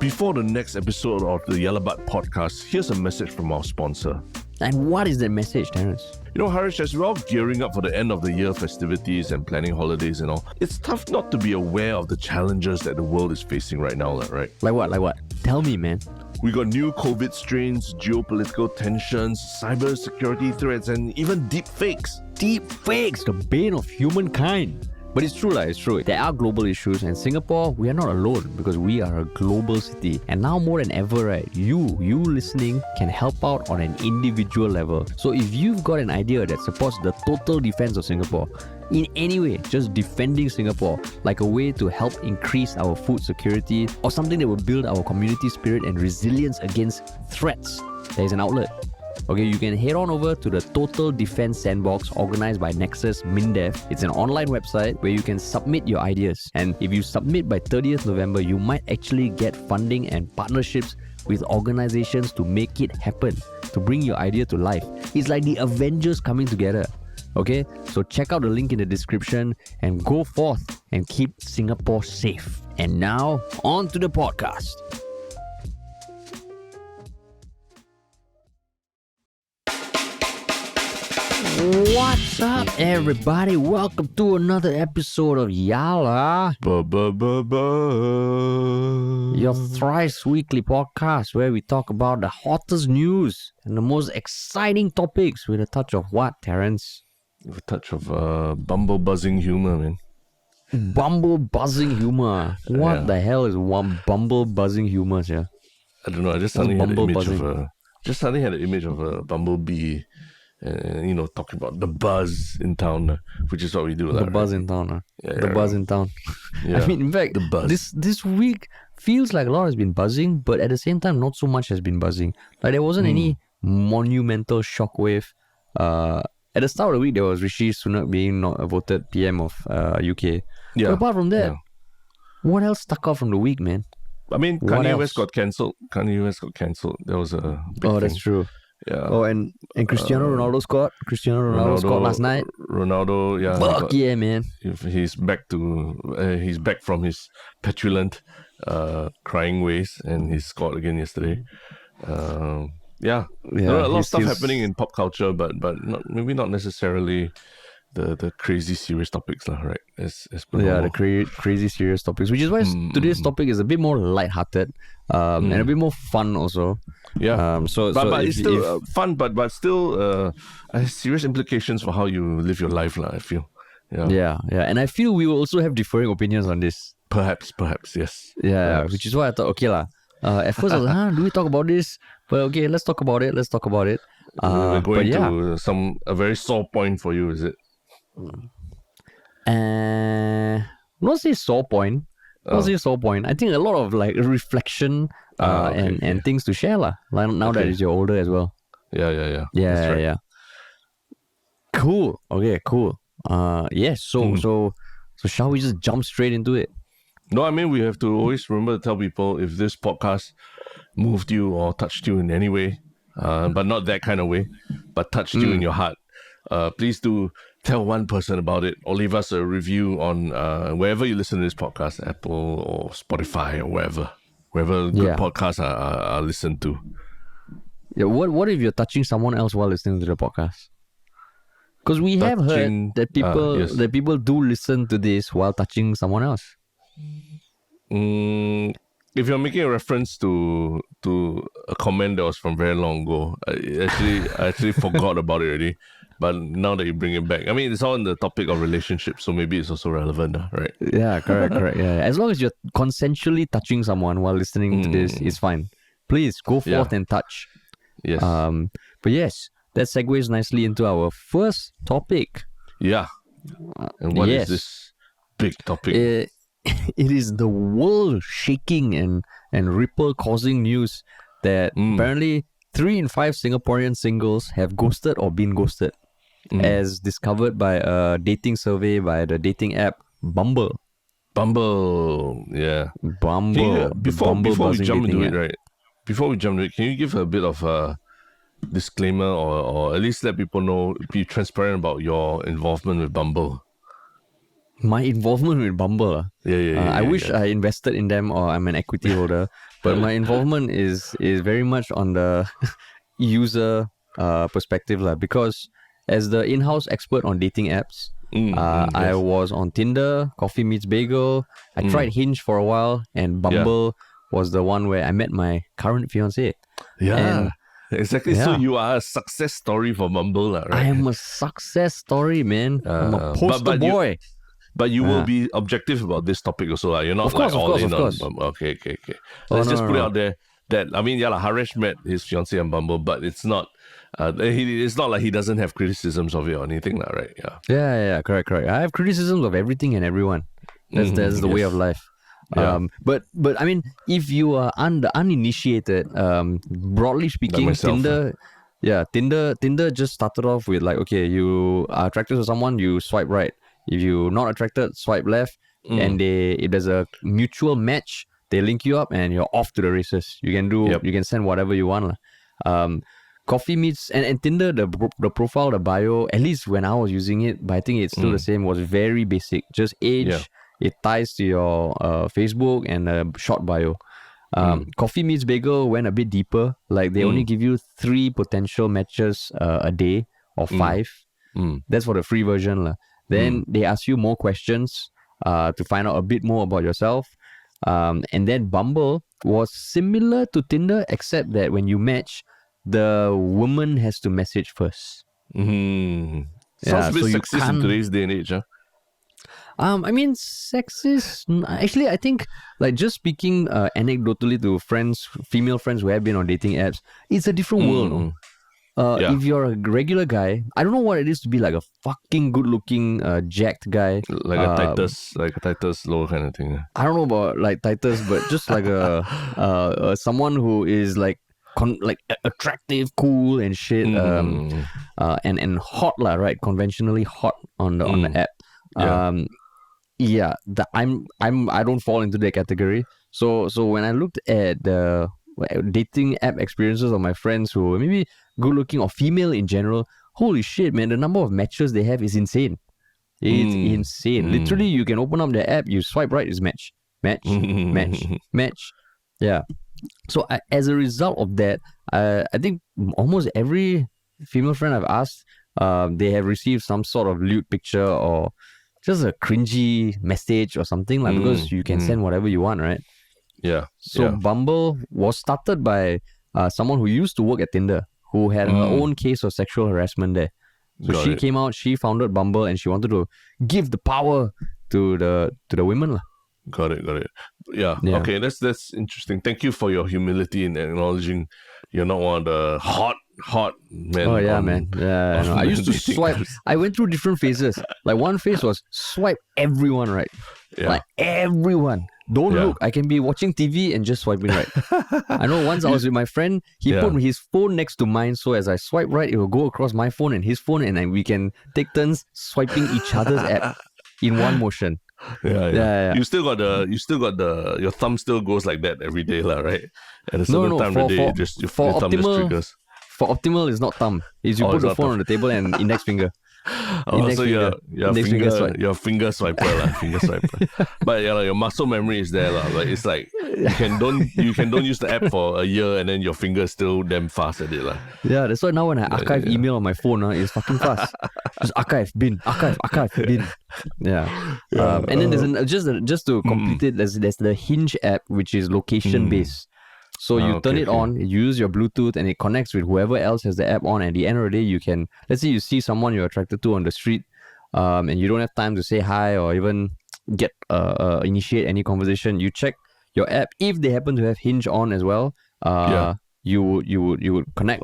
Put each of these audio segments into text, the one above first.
Before the next episode of the Yellow Bud podcast, here's a message from our sponsor. And what is that message, Terence? You know, Harish, as we're all gearing up for the end of the year festivities and planning holidays and all, it's tough not to be aware of the challenges that the world is facing right now, right? Like what? Tell me, man. We got new COVID strains, geopolitical tensions, cyber security threats, and even deep fakes. Deep fakes, the bane of humankind. But it's true, it's true. There are global issues, and Singapore, we are not alone because we are a global city. And now more than ever, right, you listening can help out on an individual level. So if you've got an idea that supports the total defense of Singapore, in any way, just defending Singapore, like a way to help increase our food security or something that will build our community spirit and resilience against threats, there is an outlet. Okay, you can head on over to the Total Defence Sandbox organized by Nexus, MINDEF. It's an online website where you can submit your ideas. And if you submit by 30th November, you might actually get funding and partnerships with organizations to make it happen, to bring your idea to life. It's like the Avengers coming together. Okay, so check out the link in the description and go forth and keep Singapore safe. And now, on to the podcast. What's up, everybody? Welcome to another episode of Yala, your thrice weekly podcast where we talk about the hottest news and the most exciting topics with a touch of what, Terence? With a touch of Bumble buzzing humor, man. Bumble buzzing humor. What the hell is one Bumble buzzing humor, yeah? I don't know. I just suddenly had the image of a bumblebee. Talking about the buzz in town, which is what we do. The buzz in town. The buzz in town. Yeah. I mean, in fact, the buzz. This week feels like a lot has been buzzing, but at the same time, not so much has been buzzing. Like there wasn't any monumental shockwave. At the start of the week, there was Rishi Sunak being voted PM of UK. Yeah. But apart from that, what else stuck out from the week, man? I mean, Kanye West got cancelled. There was a big thing. That's true. Yeah. Oh, and Cristiano Ronaldo scored. Cristiano Ronaldo scored last night. Ronaldo, yeah. Fuck yeah, man. He's back from his petulant, crying ways, and he scored again yesterday. There are a lot of stuff happening in pop culture, but maybe not necessarily the crazy serious topics, right? The crazy serious topics, which is why today's topic is a bit more lighthearted, and a bit more fun also. Yeah. But it's still fun, but still has serious implications for how you live your life, I feel. Yeah. And I feel we will also have differing opinions on this. Perhaps, yes. Yeah, perhaps. Which is why I thought, okay lah. At first I was like, do we talk about this? But okay, let's talk about it. We're going to a very sore point for you, is it? Not say sore point. I think a lot of like reflection and things to share lah. Like now that you're older as well. Yeah. Yeah. Cool. Okay, cool. So shall we just jump straight into it? No, I mean we have to always remember to tell people if this podcast moved you or touched you in any way, but not that kind of way, but touched you in your heart. Please do tell one person about it or leave us a review on wherever you listen to this podcast, Apple or Spotify or wherever good podcasts are listened to. Yeah, what if you're touching someone else while listening to the podcast? Because we have heard that people do listen to this while touching someone else. If you're making a reference to a comment that was from very long ago, I actually forgot about it already. But now that you bring it back, I mean, it's all on the topic of relationships, so maybe it's also relevant, right? Yeah, correct. Yeah, as long as you're consensually touching someone while listening to this, it's fine. Please go forth and touch. Yes. But yes, that segues nicely into our first topic. Yeah. And what is this big topic? It is the world-shaking and ripple-causing news that apparently 3 in 5 Singaporean singles have ghosted or been ghosted, as discovered by a dating survey by the dating app Bumble. Yeah. Bumble. Before we jump into it, right? Before we jump into it, can you give a bit of a disclaimer or at least let people know, be transparent about your involvement with Bumble? My involvement with Bumble. I wish I invested in them or I'm an equity holder, but my involvement is very much on the user perspective because as the in-house expert on dating apps, I was on Tinder, Coffee Meets Bagel. I tried Hinge for a while, and Bumble was the one where I met my current fiancée. Yeah. Exactly. So you are a success story for Bumble, right? I am a success story, man. I'm a poster boy. But you will be objective about this topic also. You're not all in on Bumble. Okay. Let's just put it out there that, Haresh met his fiancée on Bumble, but it's not it's not like he doesn't have criticisms of it or anything, right? Yeah, correct. I have criticisms of everything and everyone. That's the way of life. Yeah. But I mean, if you are uninitiated, broadly speaking, like myself, Tinder just started off with okay, you are attracted to someone, you swipe right. If you're not attracted, swipe left. And if there's a mutual match, they link you up and you're off to the races. You can you can send whatever you want. Coffee Meets and Tinder, the profile, the bio, at least when I was using it, but I think it's still the same, was very basic. Just age. It ties to your Facebook and a short bio. Coffee Meets Bagel went a bit deeper. They only give you 3 potential matches a day or 5. That's for the free version. Then they ask you more questions to find out a bit more about yourself. And then Bumble was similar to Tinder, except that when you match, the woman has to message first. Sounds a bit sexist in today's day and age, huh? I mean, sexist. Actually, I think just speaking anecdotally to female friends who have been on dating apps, it's a different world. If you're a regular guy, I don't know what it is to be a fucking good-looking, jacked guy, a Titus low kind of thing. I don't know about Titus, but just a someone who is attractive, cool, and shit, and hot right, conventionally hot on the app. I don't fall into that category. So when I looked at the dating app experiences of my friends who are maybe good looking or female in general, holy shit, man, the number of matches they have is insane. It's insane. Literally, you can open up the app, you swipe right, it's match. Yeah. So as a result of that, I think almost every female friend I've asked, they have received some sort of lewd picture or just a cringy message or something because you can send whatever you want, right? Yeah. So Bumble was started by someone who used to work at Tinder, who had her own case of sexual harassment there. So she came out, she founded Bumble, and she wanted to give the power to the women. Got it. Yeah. Okay, that's interesting. Thank you for your humility in acknowledging you're not one of the hot men. Oh yeah, man. Yeah, I used to swipe. I went through different phases. One phase was swipe everyone right. Yeah. Everyone. Don't look. I can be watching TV and just swiping right. I know once I was with my friend, he put his phone next to mine, so as I swipe right, it will go across my phone and his phone, and we can take turns swiping each other's app in one motion. Yeah. You still got your thumb still goes like that every day, right? At a certain time of the day, your thumb just triggers. For optimal, it's not thumb. It's you put the phone on the table and index finger. So you're finger swiper, finger swiper. But your muscle memory is there, it's like you can don't use the app for a year and then your finger is still damn fast at it, Yeah, that's why now when I archive email on my phone, it's fucking fast. Just archive bin. Yeah. And then there's just to complete it, there's the Hinge app, which is location based. So you turn it on, you use your Bluetooth, and it connects with whoever else has the app on. At the end of the day, you can, let's say you see someone you're attracted to on the street, and you don't have time to say hi or even get initiate any conversation. You check your app. If they happen to have Hinge on as well, you would connect.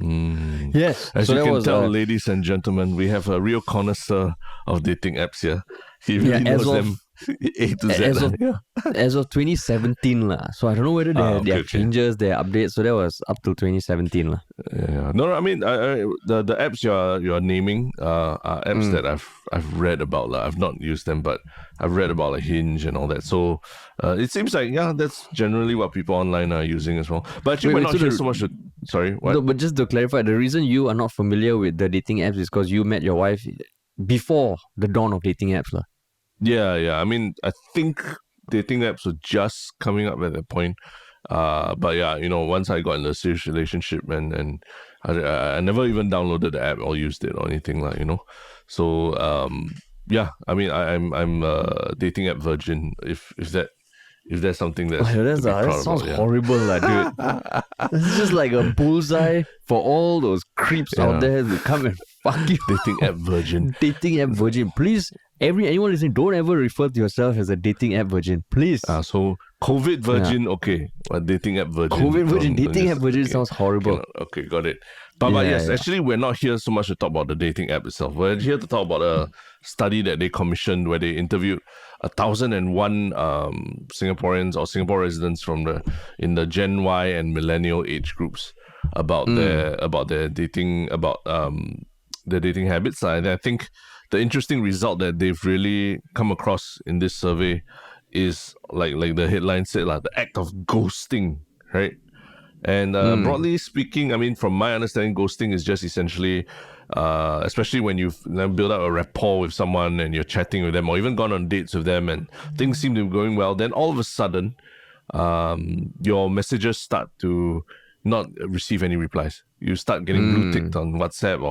Yes. As you can tell, ladies and gentlemen, we have a real connoisseur of dating apps here. He really knows them. A to Z. As of 2017 so I don't know whether they have changes, their updates. So that was up till 2017 Yeah. No, I mean the apps you're naming are apps that I've read about I've not used them, but I've read about Hinge and all that. So it seems like that's generally what people online are using as well. But actually, we're not here so much. Sorry, what? No, but just to clarify, the reason you are not familiar with the dating apps is because you met your wife before the dawn of dating apps. lah. Yeah. I mean, I think dating apps were just coming up at that point. But yeah, once I got in a serious relationship and I never even downloaded the app or used it or anything like. So yeah, I mean, I'm a dating app virgin. If that's something that's to be proud that sounds about, yeah. horrible, dude. It's just like a bullseye for all those creeps out there to come and fuck you. Dating app virgin. Dating app virgin. Please, anyone listening, don't ever refer to yourself as a dating app virgin. Please. So COVID virgin, okay. But dating app virgin. COVID virgin, dating app virgin okay. sounds horrible. Okay, got it. But yes, actually, we're not here so much to talk about the dating app itself. We're here to talk about a study that they commissioned where they interviewed 1,001 Singaporeans or Singapore residents in the Gen Y and Millennial age groups about their dating their dating habits. And I think the interesting result that they've really come across in this survey is like the headline said, the act of ghosting, right? And broadly speaking, I mean, from my understanding, ghosting is just essentially, especially when you've built up a rapport with someone and you're chatting with them or even gone on dates with them and things seem to be going well, then all of a sudden, your messages start to not receive any replies. You start getting blue ticked on WhatsApp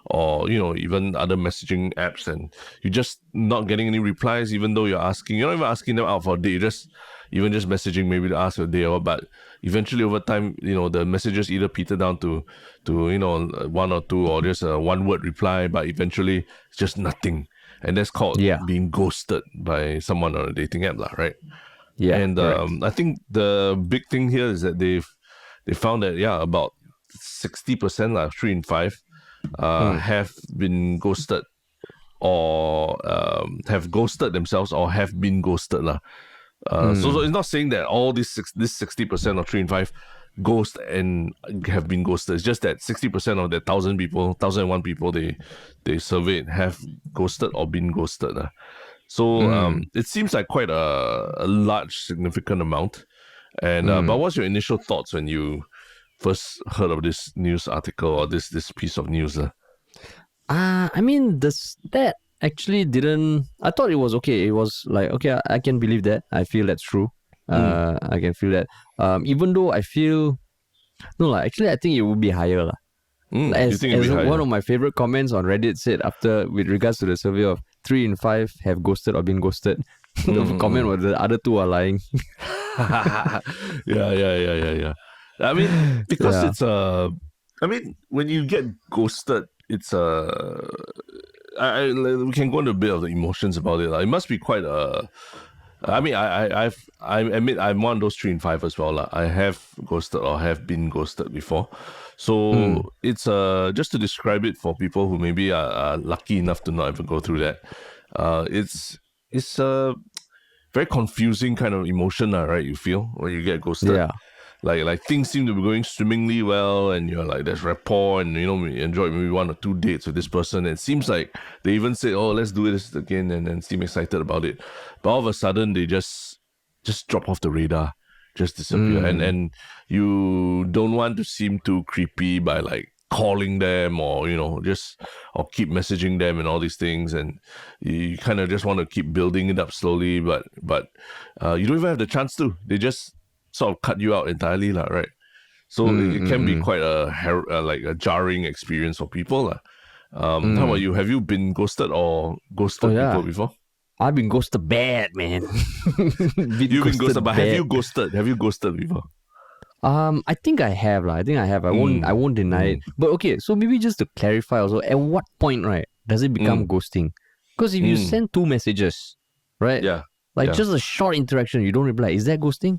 or even other messaging apps, and you're just not getting any replies, even though you're not even asking them out for a date. You're just messaging maybe to ask a day or, but eventually over time, the messages either peter down to one or two or just a one word reply, but eventually it's just nothing, and that's called being ghosted by someone on a dating app, right? Yeah, and I think the big thing here is that they found that about 60%, 3 in 5, have been ghosted or have ghosted themselves or have been ghosted. So it's not saying that all this 60% or 3 in 5 ghost and have been ghosted. It's just that 60% of the 1,001 people they surveyed have ghosted or been ghosted. So it seems like quite a large, significant amount. And but what's your initial thoughts when you first heard of this news article or this piece of news? I mean, the stat actually didn't. I thought it was okay. It was like, okay, I can believe that. I feel that's true. I can feel that. Even though I feel actually I think it would be higher. As one of my favorite comments on Reddit said with regards to the survey of 3 in 5 have ghosted or been ghosted. The comment was the other two are lying. Yeah. I mean, because it's I mean, when you get ghosted, it's we can go into a bit of the emotions about it. It must be quite I mean, I admit I'm one of those 3 in 5 as well. I have ghosted or have been ghosted before. So it's just to describe it for people who maybe are lucky enough to not ever go through that. It's a very confusing kind of emotion, right? You feel when you get ghosted. Yeah. Like things seem to be going swimmingly well, and you're like, there's rapport, and you enjoy maybe 1 or 2 dates with this person. It seems like they even say, oh, let's do this again, and then seem excited about it. But all of a sudden, they just drop off the radar, just disappear, and you don't want to seem too creepy by like calling them or or keep messaging them and all these things, and you kind of just want to keep building it up slowly, but you don't even have the chance to. They just sort of cut you out entirely, right? So it can be quite a jarring experience for people. How about you? Have you been ghosted or ghosted people before? I've been ghosted bad, man. You've been ghosted, but have you ghosted before? I think I have. I won't deny it. But okay, so maybe just to clarify also, at what point, right, does it become ghosting? Because if you send 2 messages, right? Yeah. Just a short interaction, you don't reply. Is that ghosting?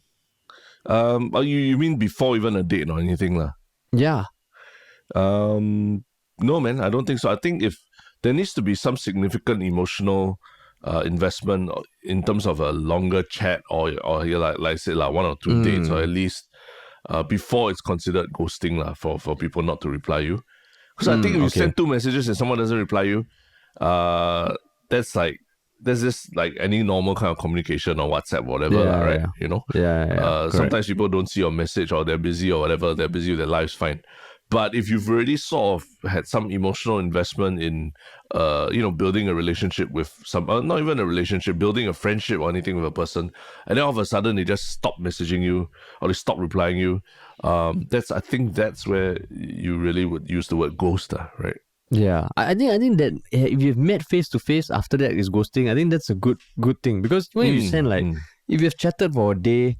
You mean before even a date or anything, lah? Yeah. No, man, I don't think so. I think if there needs to be some significant emotional investment in terms of a longer chat or like I said, 1 or 2 dates, or at least before it's considered ghosting, for people not to reply you. Because I think if you send 2 messages and someone doesn't reply you, there's just like any normal kind of communication on WhatsApp, whatever, right? Yeah. Sometimes people don't see your message or they're busy or whatever. They're busy with their lives, fine. But if you've already sort of had some emotional investment in, building a relationship with not even a relationship, building a friendship or anything with a person, and then all of a sudden they just stop messaging you or they stop replying you, I think that's where you really would use the word ghoster, right? Yeah, I think that if you've met face to face after that is ghosting, I think that's a good thing, because when you send if you've chatted for a day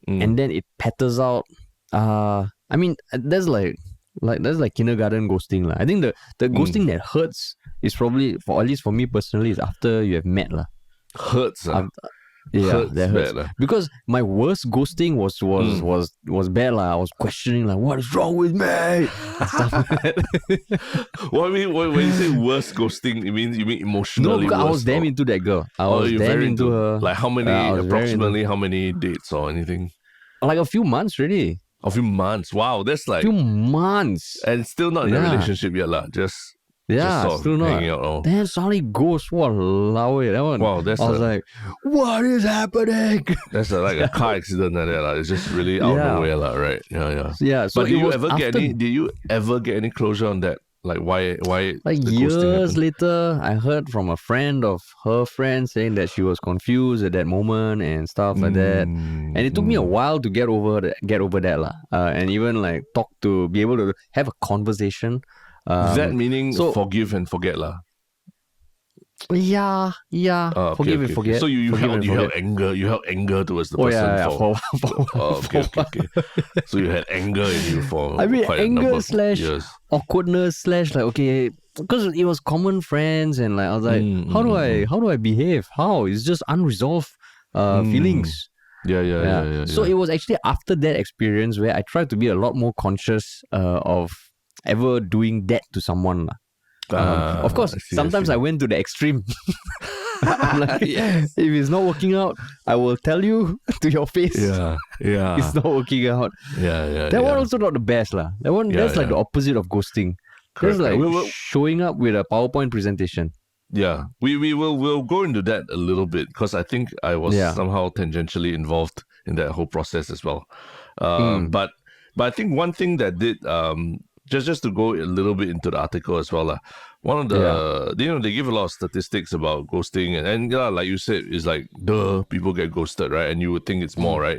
and then it peters out, I mean that's like kindergarten ghosting lah. I think the ghosting that hurts is probably, for at least for me personally, is after you have met lah. Hurts. Yeah, that hurts. Bad, because my worst ghosting was bad lah. I was questioning like, what is wrong with me? And stuff like that. Well, I mean, when you say worst ghosting, you mean emotionally? No, because worse, I was damn into that girl. I was damn into her. Like how many, approximately how many dates or anything? Like a few months really. A few months. Wow, that's like few months. And still not in a relationship yet lah. Just still not. Hanging out. Oh. Then suddenly ghost. Walao, that one. Wow, I was like, what is happening? That's like a car accident like that. It's just really out of nowhere, lah, right? Yeah. So but did you ever get any closure on that? Like why like years later, I heard from a friend of her friend saying that she was confused at that moment and stuff like that. And it took me a while to get over that lah. And even like be able to have a conversation. That meaning forgive and forget lah. Yeah. Forgive and forget. So you held anger towards the person. Okay. So you had anger in you for quite anger / years. awkwardness / like, okay, because it was common friends, and like I was like, how do I behave? How? It's just unresolved feelings. Yeah. So it was actually after that experience where I tried to be a lot more conscious of ever doing that to someone. Of course, sometimes I went to the extreme. I'm like, if it's not working out, I will tell you to your face. Yeah. It's not working out. That one also not the best lah. That one, that's like the opposite of ghosting. That's like showing up with a PowerPoint presentation. Yeah, we'll go into that a little bit, because I think I was somehow tangentially involved in that whole process as well. But I think one thing that did just to go a little bit into the article as well, one of the they give a lot of statistics about ghosting, and like you said, is like people get ghosted, right? And you would think it's more, right?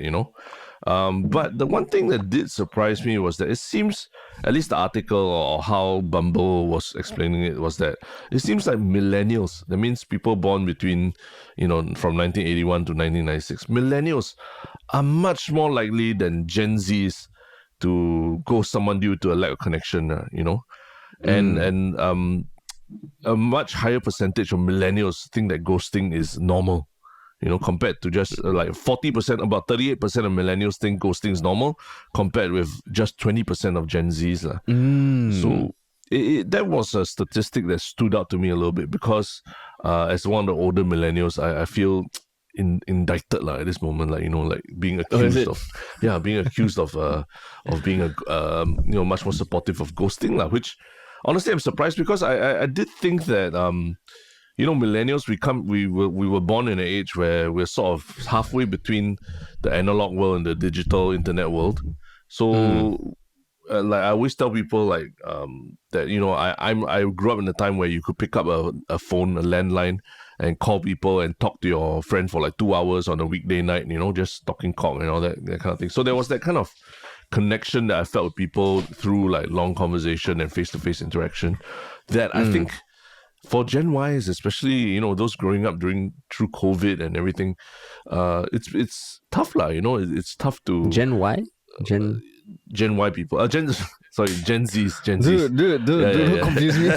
But the one thing that did surprise me was that it seems, at least the article or how Bumble was explaining it, was that it seems like millennials, that means people born between from 1981 to 1996, millennials are much more likely than Gen Zs to ghost someone due to a lack of connection, and a much higher percentage of millennials think that ghosting is normal, compared to just like 40%, about 38% of millennials think ghosting is normal, compared with just 20% of Gen Zs. So that was a statistic that stood out to me a little bit, because as one of the older millennials, I feel indicted at this moment, like being accused of being a much more supportive of ghosting, which honestly I'm surprised, because I did think that millennials, we were born in an age where we're sort of halfway between the analog world and the digital internet world. So like I always tell people that I grew up in a time where you could pick up a phone, a landline, and call people and talk to your friend for like 2 hours on a weekday night, just talking cock and all that kind of thing. So there was that kind of connection that I felt with people through like long conversation and face-to-face interaction that I think for Gen Ys, especially, those growing up through COVID and everything, it's tough lah, it's tough to... Gen Y? Gen Y people. Gen Zs. Dude, don't confuse me.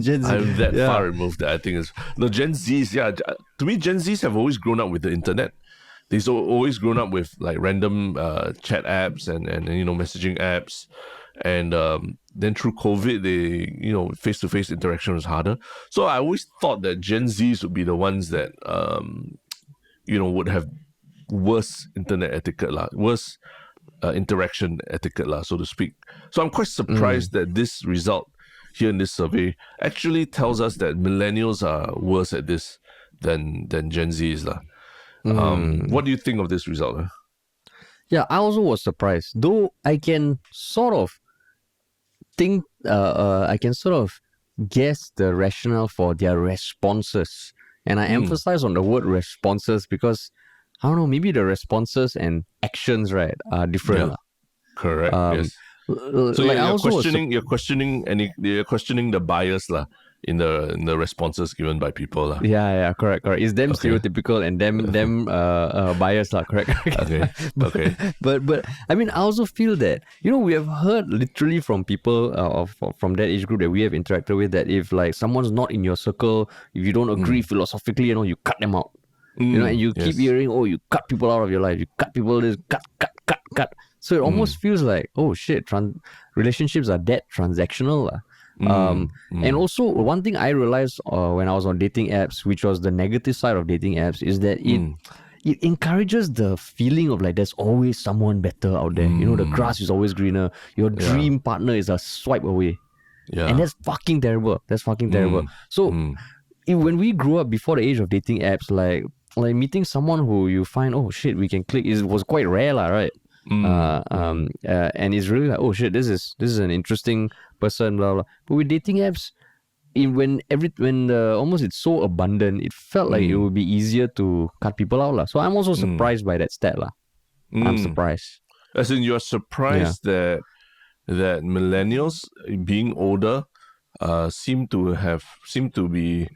Gen Z. I'm that far removed that I think is... No, Gen Zs, to me, Gen Zs have always grown up with the internet. They've always grown up with like random chat apps and messaging apps. And then through COVID, they, face-to-face interaction was harder. So I always thought that Gen Zs would be the ones that, would have worse internet etiquette, worse interaction etiquette, so to speak. So I'm quite surprised that this result here in this survey actually tells us that millennials are worse at this than Gen Zs. What do you think of this result? Yeah, I also was surprised. Though I can sort of think, I can sort of guess the rationale for their responses. And I emphasize on the word responses because, I don't know, maybe the responses and actions, right, are different. Yeah, correct. Um, Yes. So like I you're also was questioning, you're questioning the bias lah in the responses given by people lah. yeah, correct. It's them Okay. stereotypical and them biased lah, correct. Okay. but, Okay. but I mean, I also feel that we have heard literally from people from that age group that we have interacted with that if like someone's not in your circle, if you don't agree philosophically, you cut them out. And you keep Yes. hearing, oh, you cut people out of your life, you cut people this, cut. So it almost feels like, oh shit, relationships are that transactional. And also, one thing I realized when I was on dating apps, which was the negative side of dating apps, is that it encourages the feeling of like there's always someone better out there. The grass is always greener. Your dream partner is a swipe away. Yeah. And that's fucking terrible. So when we grew up before the age of dating apps, like meeting someone who you find, oh shit, we can click, was quite rare, right? And it's really like, oh shit, this is an interesting person, blah blah. But with dating apps, when almost it's so abundant, it felt like it would be easier to cut people out, lah. So I'm also surprised by that stat, lah. I'm surprised. As in, you're surprised that millennials being older seem to be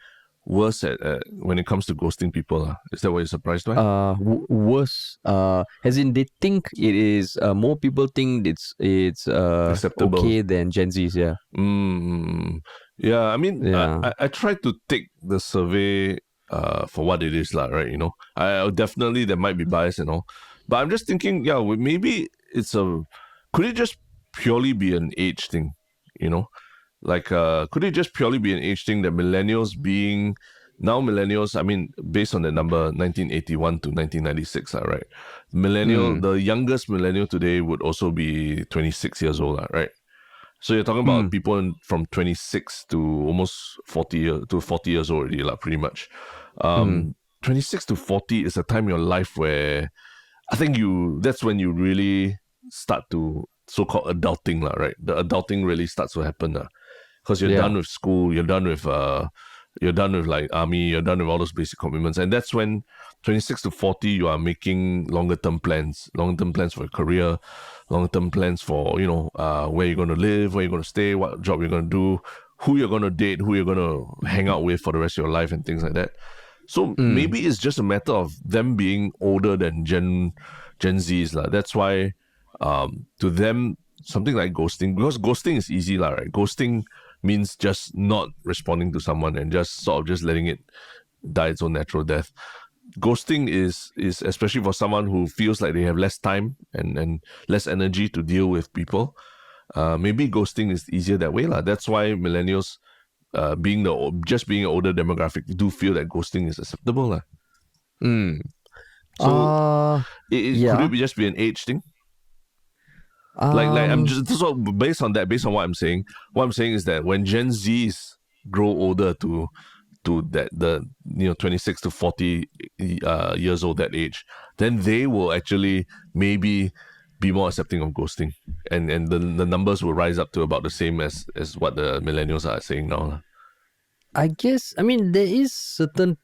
worse at when it comes to ghosting people. Is that what you're surprised by? Worse. As in they think it is. More people think it's Acceptable. okay than Gen Zs. Yeah. Yeah. I mean, Yeah. I tried to take the survey for what it is, lah. Right? I definitely there might be bias and all, but I'm just thinking, yeah, maybe could it just purely be an age thing? Like, could it just purely be an age thing that millennials, I mean, based on the number 1981 to 1996, right? The youngest millennial today would also be 26 years old, right? So you're talking about people from 26 to almost 40 years old already, pretty much. 26 to 40 is a time in your life where I think that's when you really start to so-called adulting, right? The adulting really starts to happen, because you're done with school, you're done with like army, you're done with all those basic commitments, and that's when 26 to 40 you are making longer term plans for your career, longer term plans for where you're going to live, where you're going to stay, what job you're going to do, who you're going to date, who you're going to hang out with for the rest of your life, and things like that. So maybe it's just a matter of them being older than Gen Z's, that's why to them something like ghosting, because ghosting is easy, right? Ghosting means just not responding to someone and just sort of just letting it die its own natural death. Ghosting is especially for someone who feels like they have less time and less energy to deal with people. Maybe ghosting is easier that way, That's why millennials, being an older demographic, do feel that ghosting is acceptable, So could it just be an age thing? I'm just so based on what I'm saying. What I'm saying is that when Gen Zs grow older to that 26 to 40 years old, that age, then they will actually maybe be more accepting of ghosting, and the numbers will rise up to about the same as what the millennials are saying now. I guess, I mean, there is certain,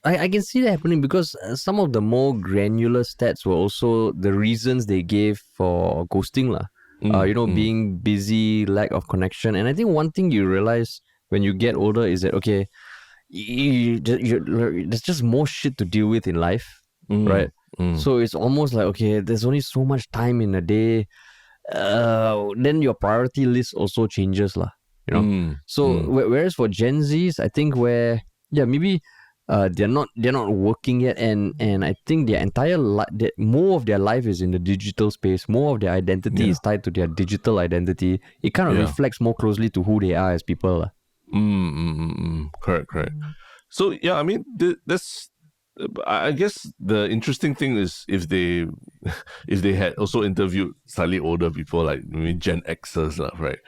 I can see that happening because some of the more granular stats were also the reasons they gave for ghosting, being busy, lack of connection. And I think one thing you realize when you get older is that, okay, there's just more shit to deal with in life, right? So it's almost like, okay, there's only so much time in a day. Then your priority list also changes, whereas for Gen Zs, I think maybe they're not working yet, and I think their entire more of their life is in the digital space. More of their identity is tied to their digital identity. It kind of reflects more closely to who they are as people. Correct. So I mean, that's I guess the interesting thing is if they if they had also interviewed slightly older people, like maybe Gen Xers, right?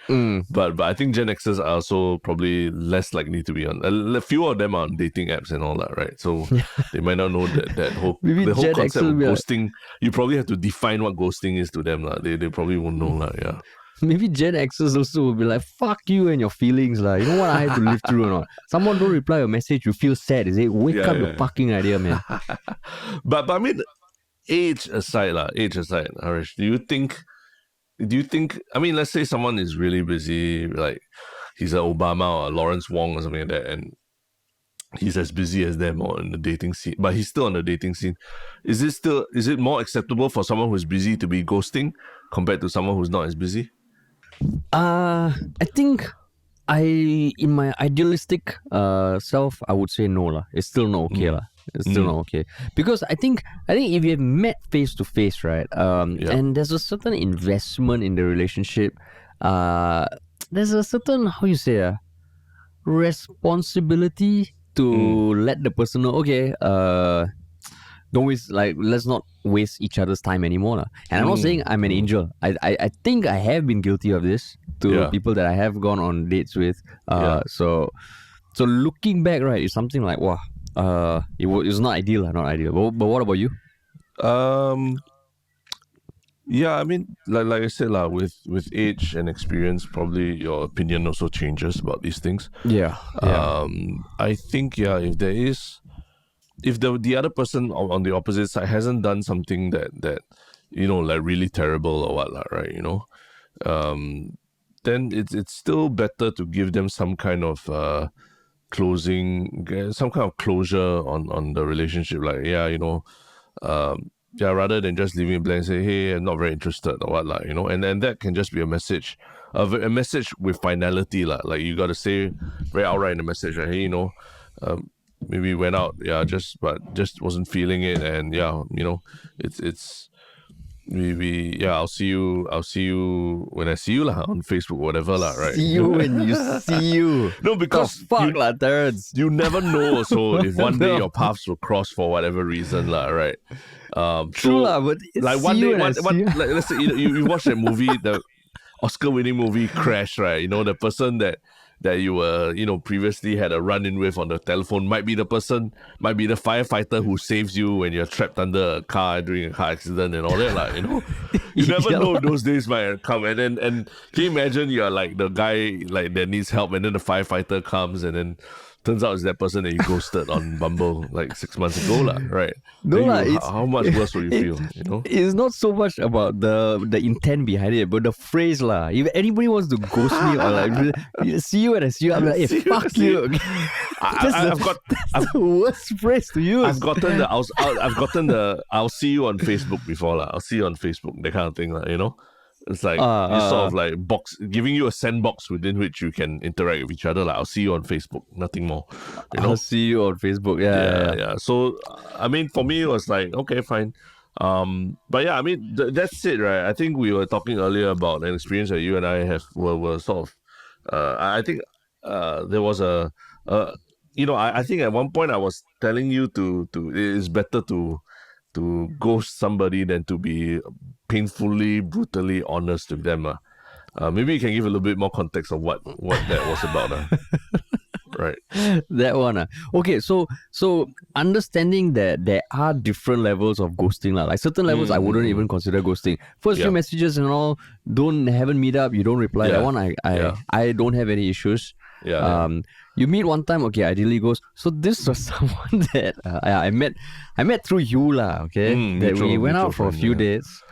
But I think Gen Xers are also probably less likely to be on. A few of them are on dating apps and all that, right? So they might not know that whole Maybe the whole Gen concept Xers of will be like- ghosting. You probably have to define what ghosting is to them, lah. They probably won't know, lah. Yeah. Maybe Gen Xers also will be like, fuck you and your feelings, lah. You know what I had to live through or not? Someone don't reply your message, you feel sad. Is it? Wake up your fucking idea, man. But I mean, age aside, Harish, do you think? I mean, let's say someone is really busy, like he's an Obama or a Lawrence Wong or something like that, and he's as busy as them or in the dating scene, but he's still on the dating scene. Is it more acceptable for someone who's busy to be ghosting compared to someone who's not as busy? I think in my idealistic self, I would say no lah. It's still not okay lah. It's still not okay, because I think if you have met face to face, right, and there's a certain investment in the relationship, there's a certain, how you say, responsibility to let the person know, okay, don't waste, like, let's not waste each other's time anymore lah. And I'm not saying I'm an angel. I think I have been guilty of this to people that I have gone on dates with. So looking back, right, it's something like, wow, it's not ideal. But what about you? Yeah, I mean, like I said, with age and experience, probably your opinion also changes about these things. Yeah. I think, if the other person on the opposite side hasn't done something that like really terrible or what, right, then it's still better to give them some kind of some kind of closure on the relationship, like, rather than just leaving it blank and say, hey, I'm not very interested or what, and then that can just be a message, a message with finality, like you got to say very outright in the message, right? Hey, maybe went out, but just wasn't feeling it, and it's I'll see you when I see you lah, on Facebook, whatever lah, right? See you when you see you. No, because Terrence. You never know. So if one day your paths will cross for whatever reason lah, right? True lah, but like one day, like, let's say you watch that movie, the Oscar-winning movie Crash, right? The person that you were, previously had a run-in with on the telephone might be the firefighter who saves you when you're trapped under a car during a car accident and all that, like, You never know, those days might come, and can you imagine you're like the guy like that needs help, and then the firefighter comes, and then turns out it's that person that you ghosted on Bumble like 6 months ago, lah, right? No, how much worse will you feel? It's not so much about the intent behind it, but the phrase lah. If anybody wants to ghost me or like see you when I see you, I'm like, hey, fuck you. That's the worst phrase to use. I've gotten the I'll see you on Facebook before lah. I'll see you on Facebook, that kind of thing lah. It's like it's sort of like giving you a sandbox within which you can interact with each other. Like, I'll see you on Facebook, nothing more. I'll see you on Facebook. Yeah. So, I mean, for me, it was like, okay, fine. But yeah, I mean, that's it, right? I think we were talking earlier about an experience that you and I were sort of. I think there was I think at one point I was telling you to it's better to ghost somebody than to be painfully, brutally honest with them. Maybe you can give a little bit more context of what that was about. Right. That one. Okay, so understanding that there are different levels of ghosting. Like certain levels I wouldn't even consider ghosting. First few messages and all, haven't meet up, you don't reply. That one I don't have any issues. You meet one time, okay, ideally goes. So this was someone that I met through you lah, okay? That we went out for a few dates.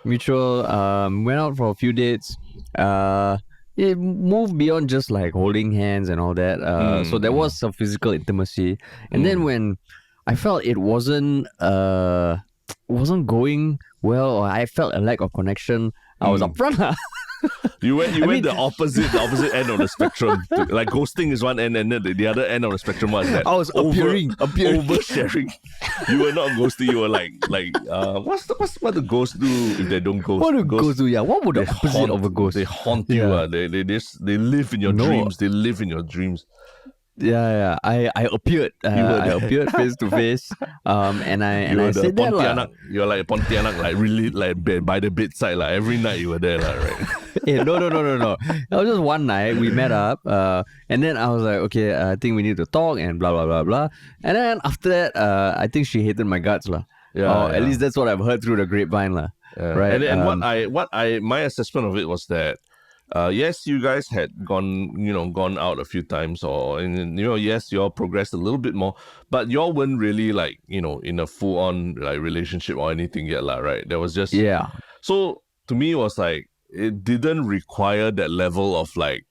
Mutual, went out for a few dates. It moved beyond just like holding hands and all that. So there was some physical intimacy. And then when I felt it wasn't going well, or I felt a lack of connection, I was upfront lah. You went the opposite end of the spectrum. Like ghosting is one end, and then the other end of the spectrum was that I was appearing. Oversharing. You were not ghosting. You were like what do ghosts do if they don't ghost? What do ghosts do? Yeah, what would the opposite of a ghost? They haunt you. They live in your dreams. They live in your dreams. I appeared. I appeared face to face. And I said that lah. You're like Pontianak, like really like by the bedside, like every night you were there, like, right? Hey, no. That was just one night we met up, and then I was like, okay, I think we need to talk and blah blah blah blah. And then after that, I think she hated my guts lah. At least that's what I've heard through the grapevine lah. Right. And my assessment of it was that. Yes, you guys had gone out a few times, yes, you all progressed a little bit more, but you all weren't really like, in a full-on like relationship or anything yet, right? There was just So to me, it was like it didn't require that level of like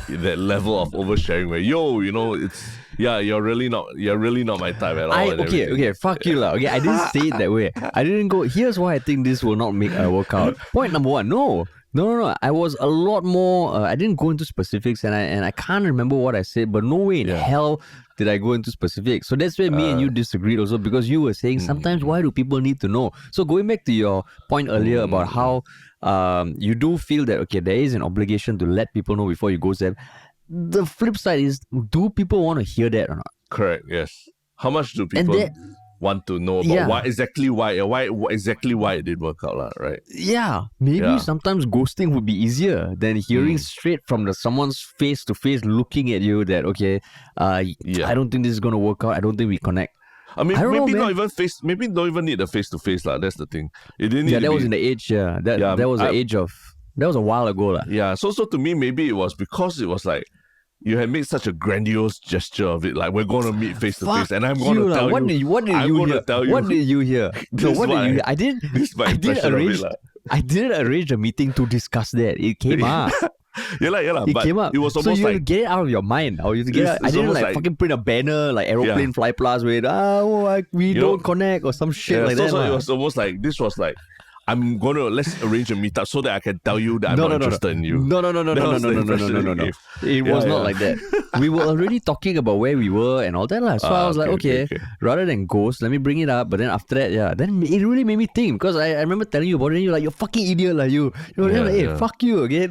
that level of oversharing where you're really not my type at all. Okay, fuck you lah. Okay, I didn't say it that way. I didn't go. Here's why I think this will not work out. Point number one, no. I was a lot more. I didn't go into specifics, and I can't remember what I said. But no way in hell did I go into specifics. So that's where me and you disagreed also, because you were saying sometimes why do people need to know? So going back to your point earlier about how you do feel that okay, there is an obligation to let people know before you go there. The flip side is, do people want to hear that or not? Correct. Yes. How much do people want to know about why exactly it did work out, right? Yeah, maybe sometimes ghosting would be easier than hearing straight from someone's face to face looking at you that okay, I don't think this is gonna work out. I don't think we connect. I mean, maybe don't even need a face to face, That's the thing. It didn't need that was in the age. That was the age of. That was a while ago, Yeah. So to me, maybe it was because it was like, you had made such a grandiose gesture of it, like we're going to meet face to face, and I'm going to tell you. What did you hear? I didn't arrange a meeting to discuss that. It came up. It came up. It was almost so you like, had to get it out of your mind. I didn't fucking print a banner like Aeroplane Fly Plus with we don't connect or some shit like that. So it was almost like, this was like, let's arrange a meetup so that I can tell you that I'm not interested in you. No. It was not like that. We were already talking about where we were and all that. So I was like, okay, rather than ghost, let me bring it up. But then after that, then it really made me think, because I remember telling you about it and you're like, you're fucking idiot, like you. Hey, fuck you, okay?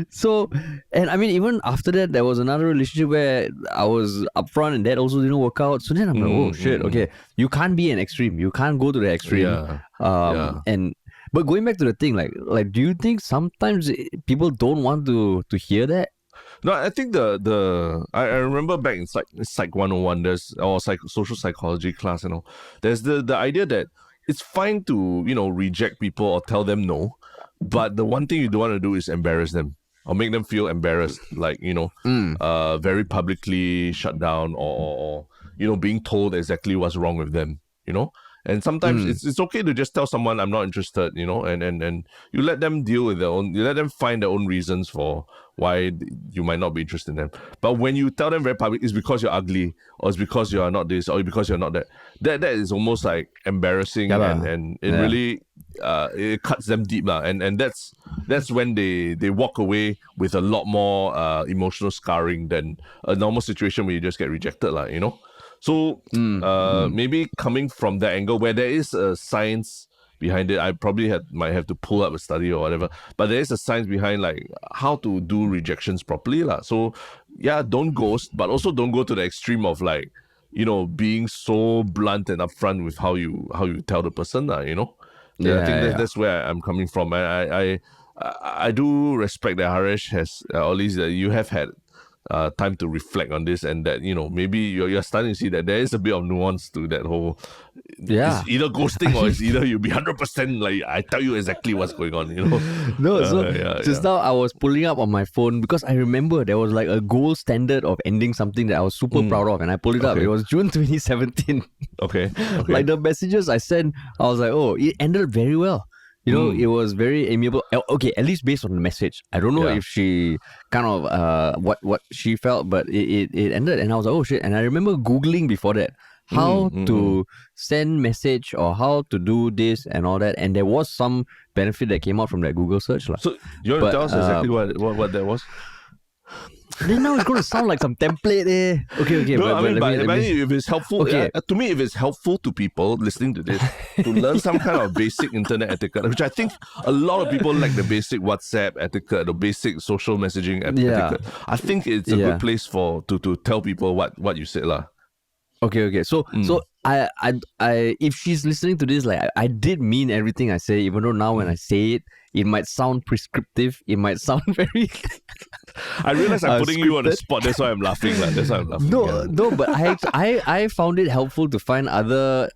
So, and I mean, even after that, there was another relationship where I was upfront and that also didn't work out. So then I'm like, oh shit, okay. You can't be an extreme. You can't go to the extreme. But going back to the thing, like, do you think sometimes people don't want to hear that? No, I think I remember back in Psych 101, social psychology class and all. There's the idea that it's fine to reject people or tell them no, but the one thing you don't want to do is embarrass them or make them feel embarrassed, like very publicly shut down or being told exactly what's wrong with them, And sometimes it's okay to just tell someone I'm not interested, and you let them deal with you let them find their own reasons for why you might not be interested in them. But when you tell them very public, it's because you're ugly, or it's because you are not this, or because you're not that. That is almost like embarrassing, and it really it cuts them deep, and that's when they walk away with a lot more emotional scarring than a normal situation where you just get rejected, So maybe coming from that angle where there is a science behind it, I probably might have to pull up a study or whatever, but there is a science behind like how to do rejections properly. So don't ghost, but also don't go to the extreme of like, being so blunt and upfront with how you tell the person, I think that's where I'm coming from. I do respect that Haresh has, or at least that you have had time to reflect on this, and that maybe you're starting to see that there is a bit of nuance to that whole. It's either ghosting or it's either you be 100% like I tell you exactly what's going on. No, now I was pulling up on my phone because I remember there was like a gold standard of ending something that I was super proud of, and I pulled it up. It was June 2017. Okay. Like the messages I sent, I was like, oh, it ended very well. It was very amiable. Okay, at least based on the message. I don't know if she kind of what she felt, but it ended, and I was like, oh shit. And I remember Googling before that how to send message or how to do this and all that, and there was some benefit that came out from that Google search. So you want to tell us exactly what that was? Then now it's going to sound like some template, eh? Okay. No, but I mean, if it's helpful, Okay. to me, if it's helpful to people listening to this to learn some kind of basic internet etiquette, which I think a lot of people like the basic WhatsApp etiquette, the basic social messaging etiquette. I think it's a good place to tell people what you said, lah. Okay. So I if she's listening to this, like I did mean everything I say, even though now when I say it might sound prescriptive. It might sound very. I realize I'm putting you on the scripted. spot. That's why I'm laughing. That's why I'm laughing. No, but I found it helpful to find other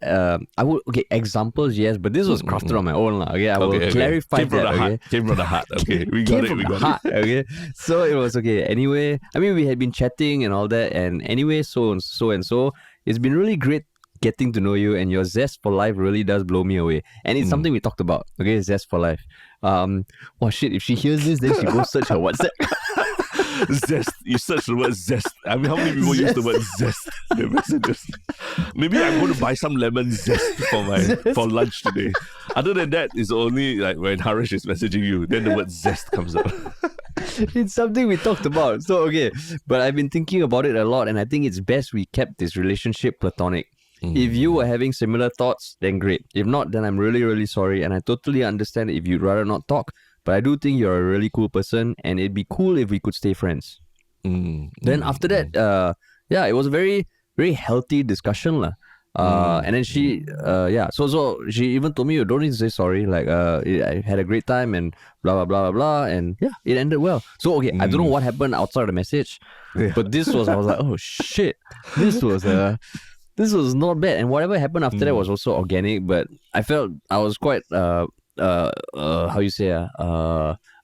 examples, yes, but this was crafted on my own, okay. I will clarify Came from that. the heart. Okay, Came from the heart. Okay, we got came it. from We the got heart. it. Okay, so it was okay. Anyway, I mean, we had been chatting and all that, and anyway, so and so. It's been really great getting to know you, and your zest for life really does blow me away. And it's something we talked about. Okay, zest for life. Oh shit! If she hears this, then she goes search her WhatsApp. Zest. You search the word zest. I mean, how many people use the word zest in their messages? Maybe I'm going to buy some lemon zest for lunch today. Other than that, it's only like when Harish is messaging you, then the word zest comes up. It's something we talked about. So, okay. But I've been thinking about it a lot, and I think it's best we kept this relationship platonic. If you were having similar thoughts, then great. If not, then I'm really, really sorry. And I totally understand if you'd rather not talk. But I do think you're a really cool person, and it'd be cool if we could stay friends. Then after that, it was a very, very healthy discussion. And then she, so she even told me, you don't need to say sorry. Like, I had a great time and blah, blah, blah, blah, blah. And yeah, it ended well. So, okay, I don't know what happened outside of the message, but I was like, oh shit, this was not bad. And whatever happened after that was also organic, but I felt I was quite, how you say,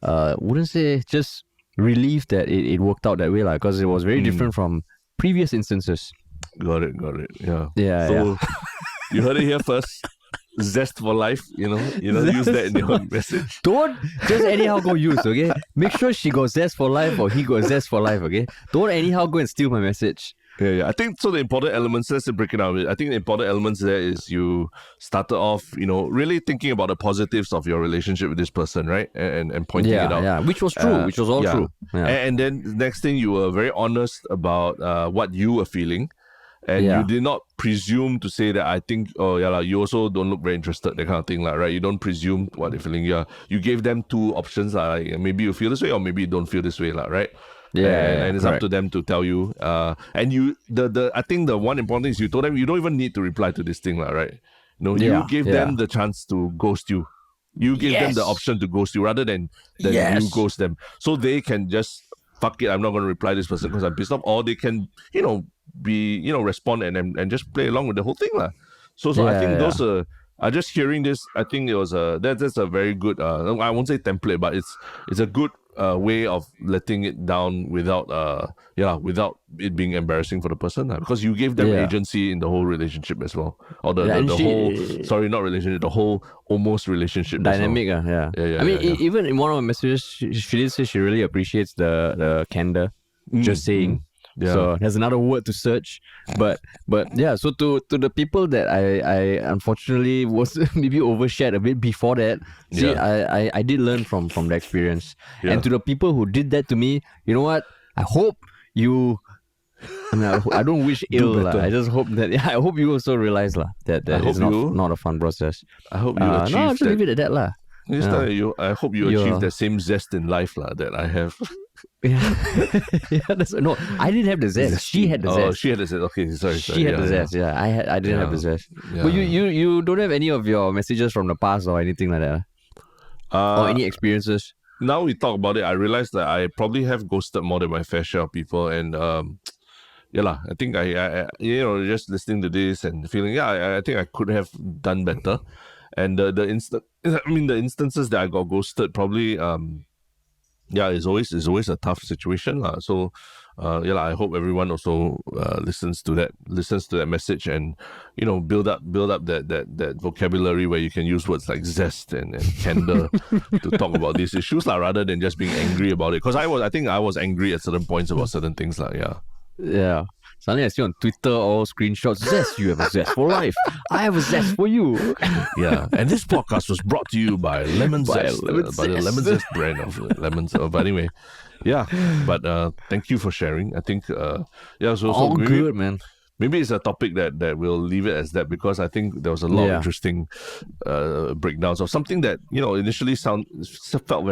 wouldn't say just relieved that it worked out that way, because it was very different from previous instances. Got it. Yeah. Yeah. You heard it here first. Zest for life, use that in your message. Don't just anyhow go use, okay? Make sure she got zest for life or he got zest for life, okay? Don't anyhow go and steal my message. Yeah. I think so. The important elements, let's break it down. I think the important elements there is you started off, really thinking about the positives of your relationship with this person, right? And pointing it out. Yeah, which was true, which was all true. Yeah. And then next thing, you were very honest about what you were feeling. And you did not presume to say that I think, you also don't look very interested, that kind of thing, right? You don't presume what they're feeling. Yeah, you gave them two options, like maybe you feel this way or maybe you don't feel this way, right? And it's up to them to tell you. And you, I think the one important thing is you told them you don't even need to reply to this thing, right? You gave them the chance to ghost you. You gave them the option to ghost you rather than you ghost them. So they can just, fuck it, I'm not going to reply this person because I'm pissed off. Or they can, respond and just play along with the whole thing. So I think those are, just hearing this, I think it was that's a very good, I won't say template, but it's a good way of letting it down without it being embarrassing for the person, because you gave them agency in the whole relationship as well, or the whole almost relationship dynamic. Well. I mean, even in one of my messages, she did say she really appreciates the candor. Just saying. Yeah. So there's another word to search, but yeah. So to the people that I unfortunately was maybe overshared a bit before that. I did learn from the experience, and to the people who did that to me, you know what? I hope you. I mean, I don't wish ill. I just hope that. I hope you also realize that it's not a fun process. I hope you achieve. No, just leave it at that I hope you achieve that same zest in life that I have. No, I didn't have the zest. She had the zest. Oh, she had the zest. Okay, sorry. She had the zest. Yeah, I didn't have the zest. But you don't have any of your messages from the past or anything like that, or any experiences? Now we talk about it, I realize that I probably have ghosted more than my fair share of people, and I think I just listening to this and feeling I think I could have done better, and the instances that I got ghosted probably is always a tough situation. So I hope everyone also listens to that message and build up that vocabulary where you can use words like zest and candor to talk about these issues rather than just being angry about it, because I think I was angry at certain points about certain things. Yeah. Suddenly I see on Twitter all screenshots. Zest, you have a zest for life. I have a zest for you. Yeah, and this podcast was brought to you by Lemon By Zest, Lemon by the Lemon Zest. Zest brand of lemons. But anyway, yeah. But thank you for sharing. I think so All maybe good, man. maybe it's a topic that we'll leave it as that, because I think there was a lot of Yeah. interesting breakdowns of something that initially felt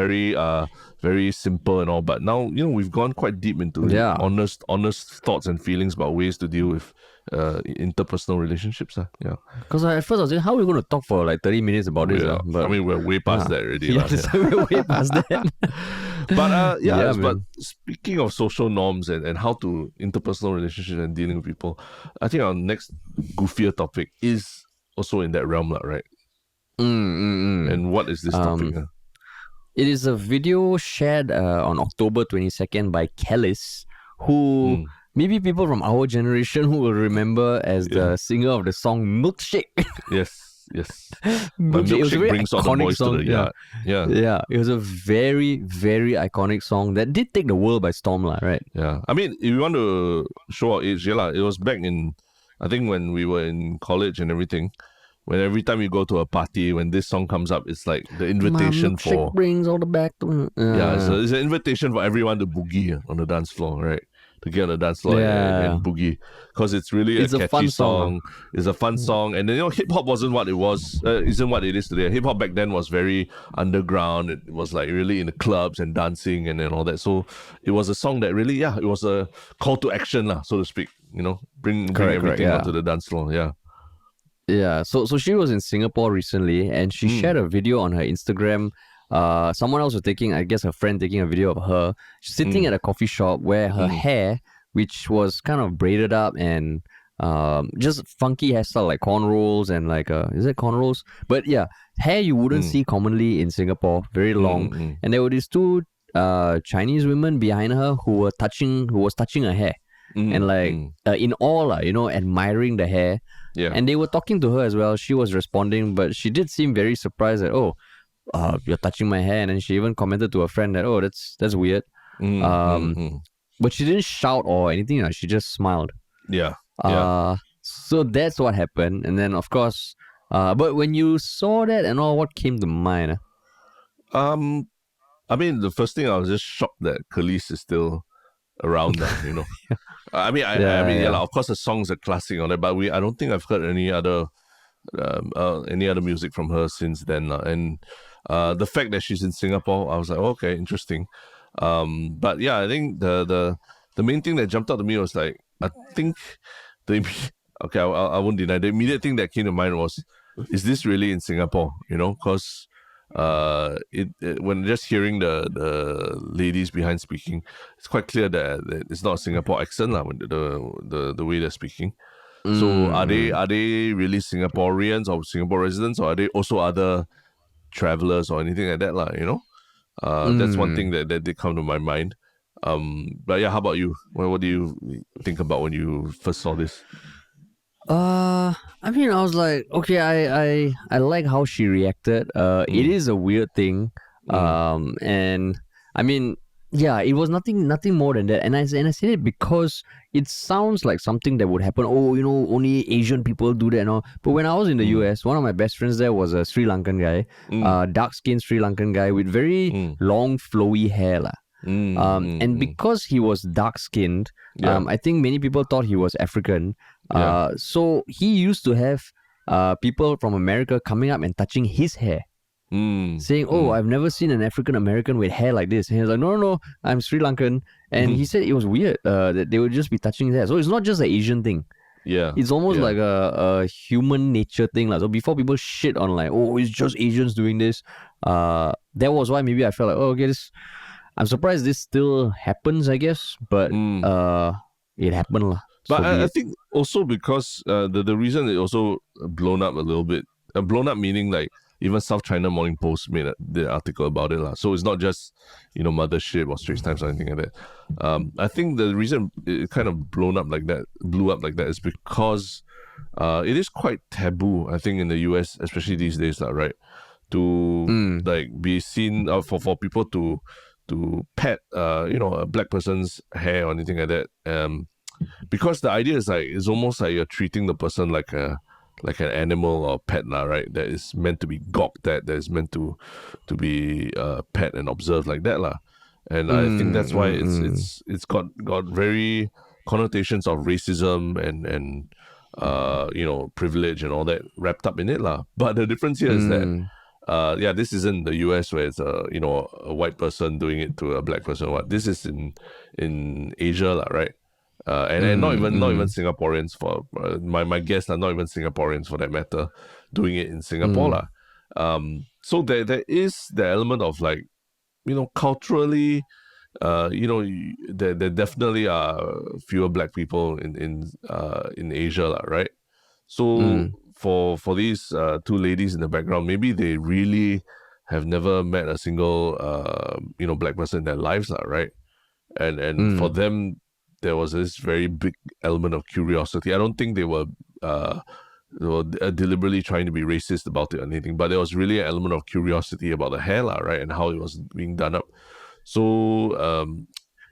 very simple and all, but now we've gone quite deep into Yeah. honest thoughts and feelings about ways to deal with interpersonal relationships. Yeah. Because at first I was thinking, how are we going to talk for like 30 minutes about this? Yeah. But I mean, we're way past that already. yeah, lah. we're way past that. But Yeah, but man. speaking of social norms and how to interpersonal relationships and dealing with people, I think our next goofier topic is also in that realm, right? And what is this topic? It is a video shared on October 22nd by Kelis, who maybe people from our generation who will remember as the singer of the song Milkshake. Yes. My It was a milkshake very brings all the iconic boys to song, the yeah. yard. Yeah, it was a very, very iconic song that did take the world by storm, right? Yeah. I mean, if you want to show our age, it was back in, I think, when we were in college and everything. When every time you go to a party, when this song comes up, it's like the invitation My milkshake for brings all the back to so it's an invitation for everyone to boogie on the dance floor, right? To get on the dance floor and boogie, because it's really It's a a catchy fun song. song. It's a fun song, and then hip hop wasn't what it was, isn't what it is today. Hip hop back then was very underground. It was like really in the clubs and dancing and all that. So it was a song that really, it was a call to action, lah, so to speak. Bring everything yeah. onto the dance floor. Yeah. Yeah, so she was in Singapore recently, and she shared a video on her Instagram. Someone else was taking, I guess, her friend taking a video of her sitting at a coffee shop where her hair, which was kind of braided up and just funky hairstyle like cornrows and like is it cornrows? But yeah, hair you wouldn't see commonly in Singapore, very long. And there were these two Chinese women behind her who was touching her hair. And like in awe, admiring the hair. Yeah. And they were talking to her as well. She was responding, but she did seem very surprised that, you're touching my hair. And then she even commented to her friend that, that's weird. But she didn't shout or anything. She just smiled. Yeah. So that's what happened. And then, of course, but when you saw that and all, what came to mind? I mean, the first thing, I was just shocked that Kelis is still around now, I mean, of course the song's a classic on it, but I don't think I've heard any other music from her since then. And the fact that she's in Singapore, I was like, okay, interesting. But yeah, I think the main thing that jumped out to me was like, I think I won't deny, the immediate thing that came to mind was, is this really in Singapore? Because when just hearing the ladies behind speaking, it's quite clear that it's not a Singapore accent, the way they're speaking. So are they really Singaporeans or Singapore residents, or are they also other travelers or anything like that, that's one thing that did come to my mind. But yeah, how about you? What do you think about when you first saw this? I mean, I was like, okay, I like how she reacted. It is a weird thing. And I mean, yeah, it was nothing more than that. And I said it because it sounds like something that would happen. Oh, only Asian people do that and all. But when I was in the US, one of my best friends there was a Sri Lankan guy, dark-skinned Sri Lankan guy with very long, flowy hair. And because he was dark-skinned, I think many people thought he was African. So he used to have people from America coming up and touching his hair. Saying, I've never seen an African American with hair like this. And he was like, no, I'm Sri Lankan. And he said it was weird that they would just be touching his hair. So it's not just an Asian thing. Yeah. It's almost like a human nature thing. So before people shit on like, it's just Asians doing this, that was why maybe I felt like, okay, I'm surprised this still happens, I guess. But it happened. But I think also because the reason it also blown up a little bit, blown up meaning like even South China Morning Post made the article about it. So it's not just, Mothership or Straits Times or anything like that. I think the reason it kind of blew up like that is because it is quite taboo, I think, in the US, especially these days, right? To like be seen for people to pet a black person's hair or anything like that. because the idea is like it's almost like you're treating the person like an animal or pet, lah, right? That is meant to be gawked at, that is meant to be pet and observed like that, lah. And I think that's why it's got very connotations of racism and privilege and all that wrapped up in it, lah. But the difference here is that this isn't the US where it's a white person doing it to a black person. What this is in Asia, lah, right? And not even Singaporeans for my guess are not even Singaporeans for that matter doing it in Singapore, lah. So there is the element of like, culturally, there definitely are fewer black people in Asia, lah, right? So for these two ladies in the background, maybe they really have never met a single black person in their lives, lah, right? And for them, there was this very big element of curiosity. I don't think they were deliberately trying to be racist about it or anything, but there was really an element of curiosity about the hair, lah, right, and how it was being done up. So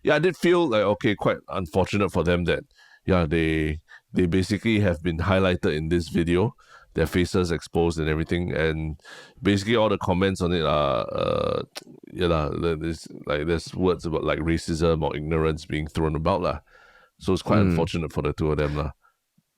I did feel like, okay, quite unfortunate for them that they basically have been highlighted in this video, their faces exposed and everything, and basically all the comments on it are there's words about like racism or ignorance being thrown about, lah. So it's quite unfortunate for the two of them, lah.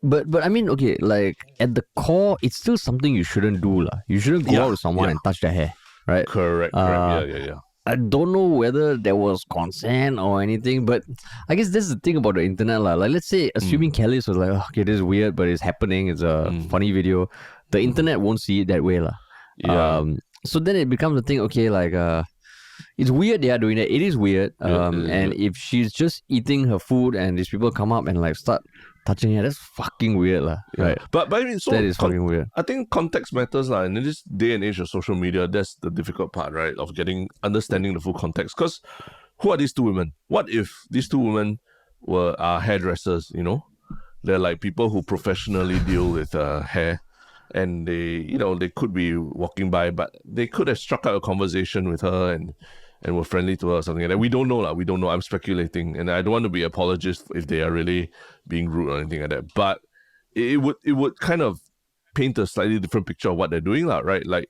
But I mean, okay, like at the core, it's still something you shouldn't do, lah. You shouldn't go out with someone and touch their hair, right? Correct. Yeah. I don't know whether there was consent or anything, but I guess that's the thing about the internet, lah. Like, let's say, assuming Kelis was like, okay, this is weird, but it's happening, it's a funny video, the internet won't see it that way, lah. Yeah. So then it becomes a thing, okay, like, it's weird they are doing that. It is weird. And if she's just eating her food and these people come up and like start touching her, that's fucking weird, lah. Right? But I mean, so that is fucking weird. I think context matters, lah. And in this day and age of social media, that's the difficult part, right? Of understanding the full context. Because who are these two women? What if these two women are hairdressers? They're like people who professionally deal with hair, and they could be walking by, but they could have struck out a conversation with her and were friendly to her or something like that. We don't know, lah. We don't know. I'm speculating, and I don't want to be apologist if they are really being rude or anything like that. But it would kind of paint a slightly different picture of what they're doing, lah. Right? Like,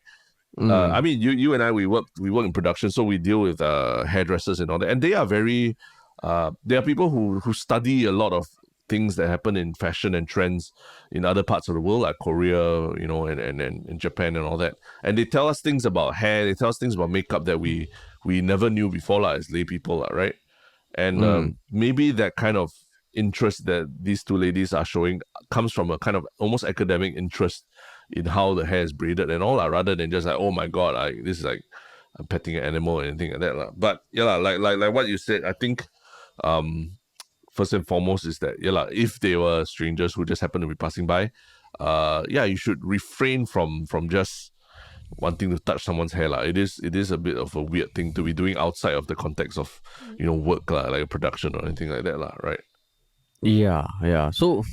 I mean, you and I, we work in production, so we deal with hairdressers and all that, and they are very. They are people who study a lot of things that happen in fashion and trends in other parts of the world, like Korea, and Japan and all that. And they tell us things about hair, they tell us things about makeup that we never knew before, as lay people, right? And maybe that kind of interest that these two ladies are showing comes from a kind of almost academic interest in how the hair is braided and all, rather than just like, oh my god, this is like I'm petting an animal or anything like that. But like what you said, I think first and foremost is that if they were strangers who just happen to be passing by, you should refrain from just wanting to touch someone's hair. It is a bit of a weird thing to be doing outside of the context of work, like a production or anything like that, right? Yeah. So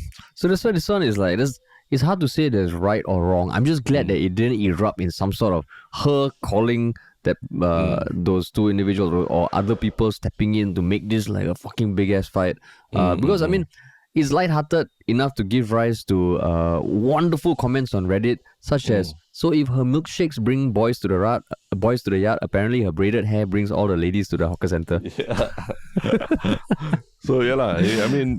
that's why this one is like this. It's hard to say there's right or wrong. I'm just glad that it didn't erupt in some sort of her calling that those two individuals or other people stepping in to make this like a fucking big ass fight. Because I mean, it's lighthearted enough to give rise to wonderful comments on Reddit, such as, so if her milkshakes bring boys to the yard, apparently her braided hair brings all the ladies to the hawker center. So I mean,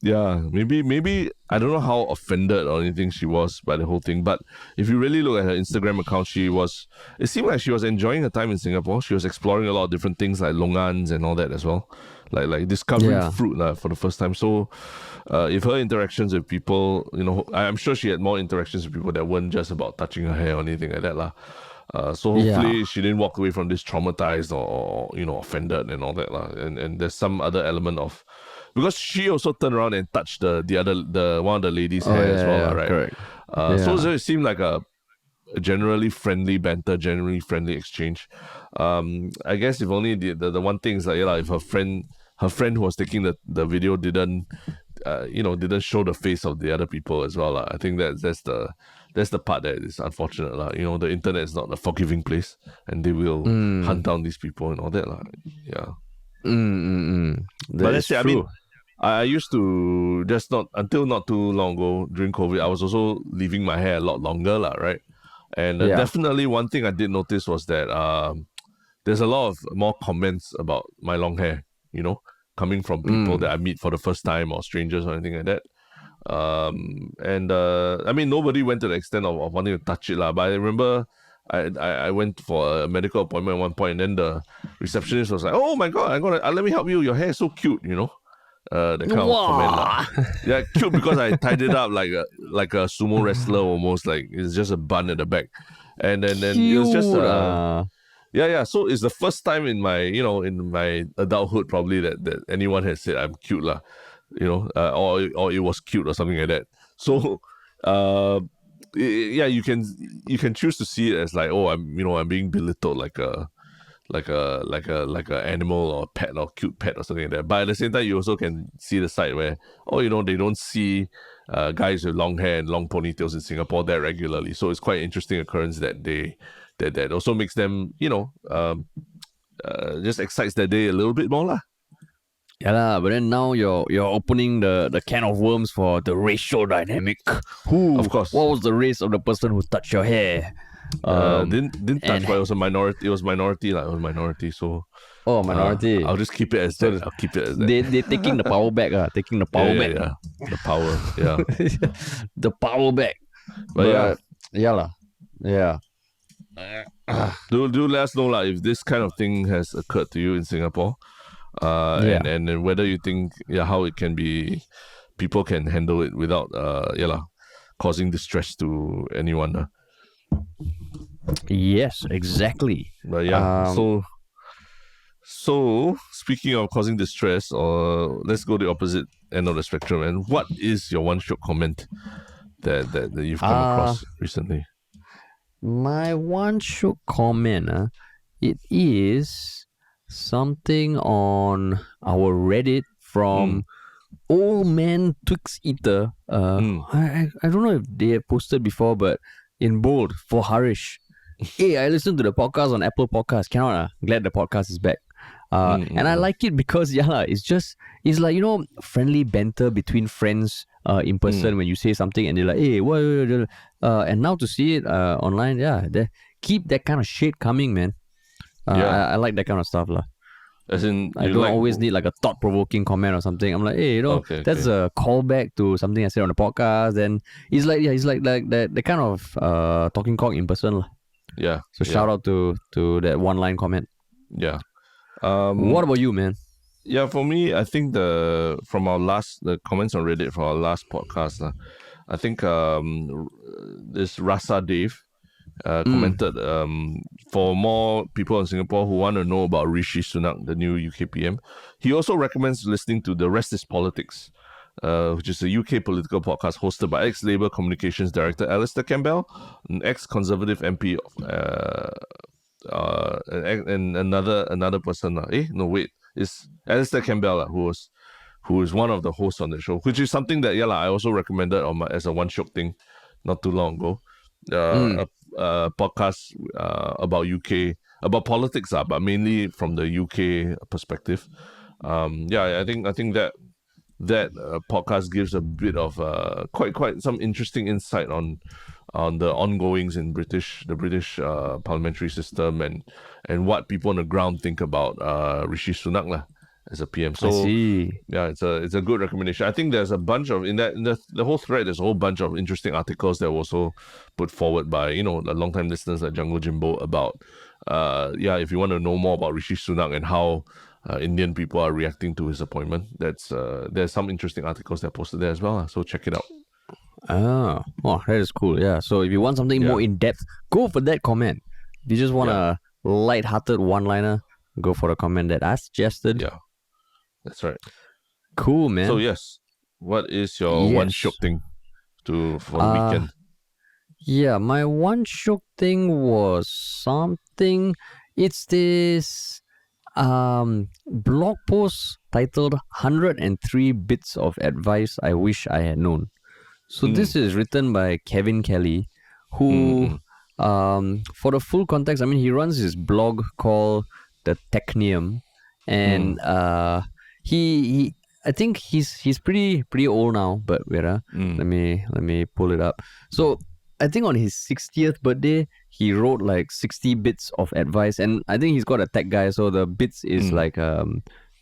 maybe I don't know how offended or anything she was by the whole thing, but if you really look at her Instagram account, it seemed like she was enjoying her time in Singapore. She was exploring a lot of different things like longans and all that as well, like discovering fruit for the first time. So if her interactions with people, I'm sure she had more interactions with people that weren't just about touching her hair or anything like that, so hopefully she didn't walk away from this traumatized or offended and all that, and there's some other element of, because she also turned around and touched the one of the ladies' hair as well, right? Correct. So it seemed like a generally friendly banter, generally friendly exchange. I guess if only the one thing is like, if her friend who was taking the video didn't show the face of the other people as well, I think that's the part that is unfortunate, the internet is not a forgiving place, and they will hunt down these people and all that, But that's true. I used to just not until not too long ago during COVID. I was also leaving my hair a lot longer, lah, right? And definitely one thing I did notice was that there's a lot of more comments about my long hair, coming from people that I meet for the first time or strangers or anything like that. I mean, nobody went to the extent of wanting to touch it, lah. But I remember I went for a medical appointment at one point, and then the receptionist was like, "Oh my god, let me help you. Your hair is so cute," that kind of comment, lah. Yeah, cute because I tied it up like a sumo wrestler almost, like it's just a bun at the back, and then it was just yeah. So it's the first time in my in my adulthood probably that anyone has said I'm cute, lah. Or it was cute or something like that. So, yeah, you can choose to see it as like, oh, I'm being belittled like a animal or pet or cute pet or something like that. But at the same time, you also can see the side where, they don't see guys with long hair and long ponytails in Singapore that regularly. So it's quite an interesting occurrence that also makes them, just excites their day a little bit more, lah. Yeah, lah, but then now you're opening the can of worms for the racial dynamic. Who, of course, what was the race of the person who touched your hair? Didn't touch, but it was a minority. It was minority, like, it was minority. So minority. I'll just keep it as that. I'll keep it as that. They're taking the power back. Taking the power back. Yeah. The power. Yeah. The power back. But yeah. Do let us know, lah, if this kind of thing has occurred to you in Singapore. And whether you think how it can be, people can handle it without causing distress to anyone. Yes, exactly. But so speaking of causing distress, let's go the opposite end of the spectrum. And what is your one short comment that you've come across recently? My one short comment, it is something on our Reddit from Old Man Twix Eater. I don't know if they have posted before, but in bold for Harish. Hey, I listened to the podcast on Apple Podcasts. Cannot. Glad the podcast is back. And I like it because it's like, friendly banter between friends in person when you say something and they're like, hey, what? And now to see it online, keep that kind of shit coming, man. I like that kind of stuff, lah. As in, I don't always need like a thought-provoking comment or something. I'm like, hey, that's a callback to something I said on the podcast. And it's like that kind of talking cock in person, lah. Yeah. So shout out to that one-line comment. Yeah. What about you, man? Yeah, for me, I think the comments on Reddit for our last podcast, I think this Rasa Dave commented, for more people in Singapore who want to know about Rishi Sunak, the new UK PM, he also recommends listening to The Rest is Politics, which is a UK political podcast hosted by ex-Labour Communications Director Alistair Campbell, an ex-Conservative MP, and another person. It's Alistair Campbell, who is one of the hosts on the show, which is something that I also recommended as a one shot thing not too long ago. A podcast about politics, but mainly from the UK perspective. I think that podcast gives a bit of quite some interesting insight on the ongoings in the British parliamentary system and what people on the ground think about Rishi Sunak as a PM. So I see. Yeah, it's a good recommendation. I think there's a bunch of in the whole thread. There's a whole bunch of interesting articles that were also put forward by the long-time listeners like Jungle Jimbo about if you want to know more about Rishi Sunak and how Indian people are reacting to his appointment. There's some interesting articles that are posted there as well. So check it out. Oh, that is cool. Yeah. So if you want something more in depth, go for that comment. If you just want a light-hearted one-liner, go for the comment that I suggested. Yeah, that's right. Cool, man. So yes, what is your one shot thing for the weekend? Yeah, my one shot thing was something. It's this blog post titled 103 Bits of Advice I Wish I Had Known. So this is written by Kevin Kelly, who, for the full context, he runs his blog called The Technium, and he I think he's pretty old now, but wait, let me pull it up. So I think on his 60th birthday, he wrote like 60 bits of advice, and I think he's got a tech guy, so the bits is like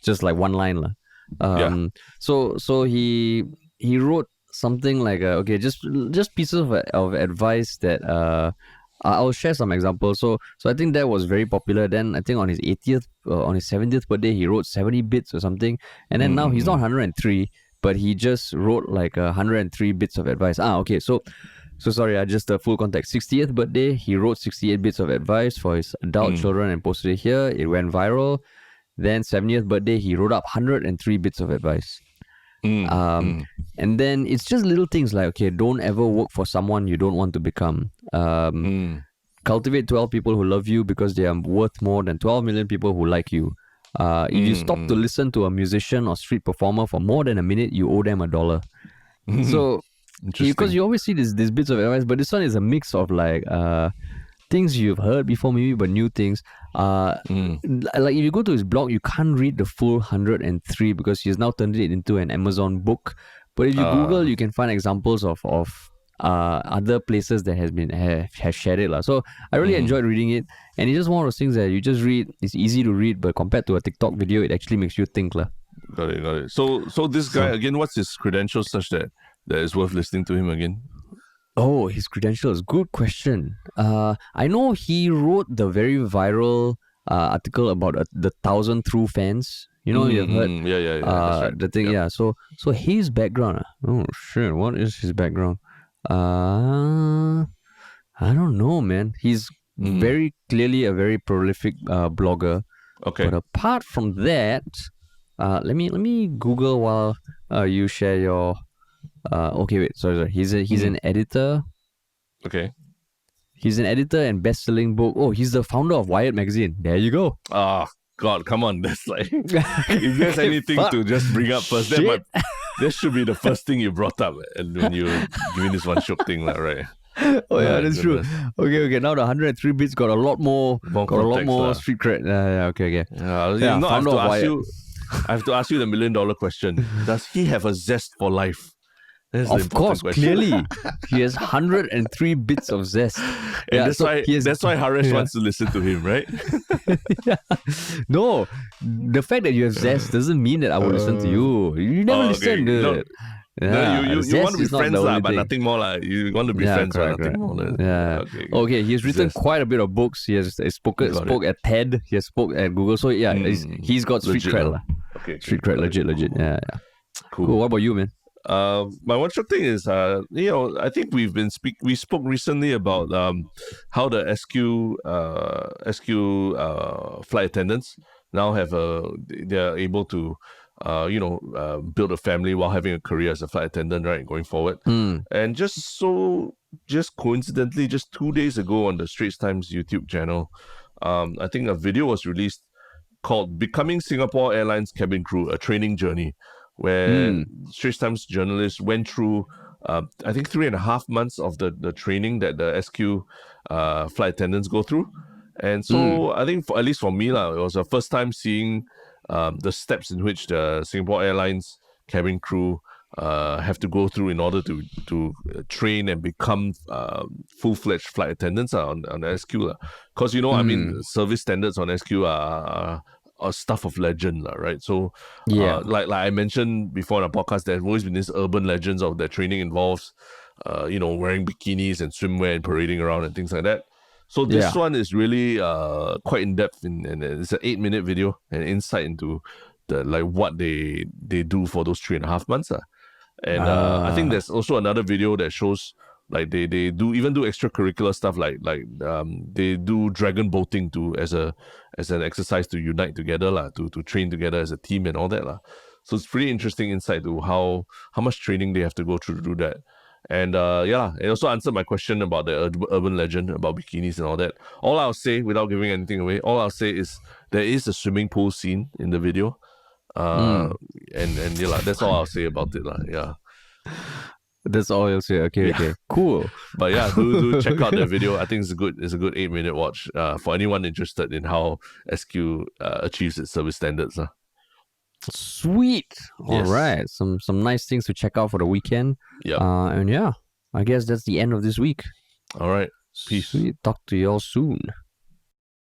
just like one line lah. So he wrote something like okay, just pieces of advice that I'll share some examples. So I think that was very popular. Then I think on his 80th, on his 70th birthday, he wrote 70 bits or something. And then now he's not 103, but he just wrote like 103 bits of advice. Okay. So sorry, just the full context. 60th birthday, he wrote 68 bits of advice for his adult children and posted it here. It went viral. Then 70th birthday, he wrote up 103 bits of advice. And then it's just little things like, okay, don't ever work for someone you don't want to become. Cultivate 12 people who love you because they are worth more than 12 million people who like you. If you stop to listen to a musician or street performer for more than a minute, you owe them $1. So because you always see these bits of advice, but this one is a mix of like things you've heard before maybe, but new things. Like if you go to his blog, you can't read the full 103 because he's now turned it into an Amazon book. But if you Google, you can find examples of other places that have shared it lah. So I really enjoyed reading it, and it's just one of those things that you just read. It's easy to read, but compared to a TikTok video, it actually makes you think lah. Got it. So this guy again, what's his credentials such that is worth listening to him again? Oh, his credentials. Good question. I know he wrote the very viral article about the 1,000 True Fans. You know, you've heard. Yeah. That's right. The thing, yeah. So his background. Oh shit, what is his background? I don't know, man. He's very clearly a very prolific blogger. Okay. But apart from that, let me Google while you share your. Okay, wait. Sorry. He's an editor. Okay. He's an editor and best-selling book. Oh, he's the founder of Wired magazine. There you go. God, come on. That's like if there's anything to just bring up first, that should be the first thing you brought up, and when you're doing this one shock thing, like, right? Oh yeah, that's true. Okay. Now the 103 bits got a lot more street cred. Okay. I have to ask you the $1 million question. Does he have a zest for life? Of course, clearly. He has 103 bits of zest. That's why Haresh wants to listen to him, right? No, the fact that you have zest doesn't mean that I will listen to you. You never listen, dude. No. You want to be friends, but nothing more. You want to be friends, but nothing more. Okay, he's written quite a bit of books. He has spoke at TED. He has spoke at Google. So yeah, he's got street cred. Okay, street cred, legit. Yeah. Cool. What about you, man? My one shot thing is, I think we spoke recently about how the SQ flight attendants now they're able to build a family while having a career as a flight attendant, right, going forward. And just coincidentally, just 2 days ago on the Straits Times YouTube channel, I think a video was released called "Becoming Singapore Airlines Cabin Crew: A Training Journey," where Straits Times journalists went through, I think 3.5 months of the training that the SQ flight attendants go through. And so I think, at least for me, it was the first time seeing the steps in which the Singapore Airlines cabin crew have to go through in order to train and become full-fledged flight attendants on the SQ. Because, I mean, service standards on SQ are stuff of legend, right? So, like I mentioned before in the podcast, there's always been this urban legends of that training involves, wearing bikinis and swimwear and parading around and things like that. So this one is really quite in depth, and it's an 8-minute video, an insight into what they do for those 3.5 months. And I think there's also another video that shows they do extracurricular stuff like they do dragon boating as an exercise to unite together to train together as a team and all that So it's pretty interesting insight to how much training they have to go through to do that. And it also answered my question about the urban legend about bikinis and all that. All I'll say, without giving anything away, is there is a swimming pool scene in the video. And that's all I'll say about it. Yeah. That's all you'll say. Okay, cool. But yeah, do check out the video. I think it's a good 8-minute watch for anyone interested in how SQ achieves its service standards. Sweet. All Yes. right. Some nice things to check out for the weekend. Yep. And yeah, I guess that's the end of this week. All right. Peace. Sweet. Talk to y'all soon.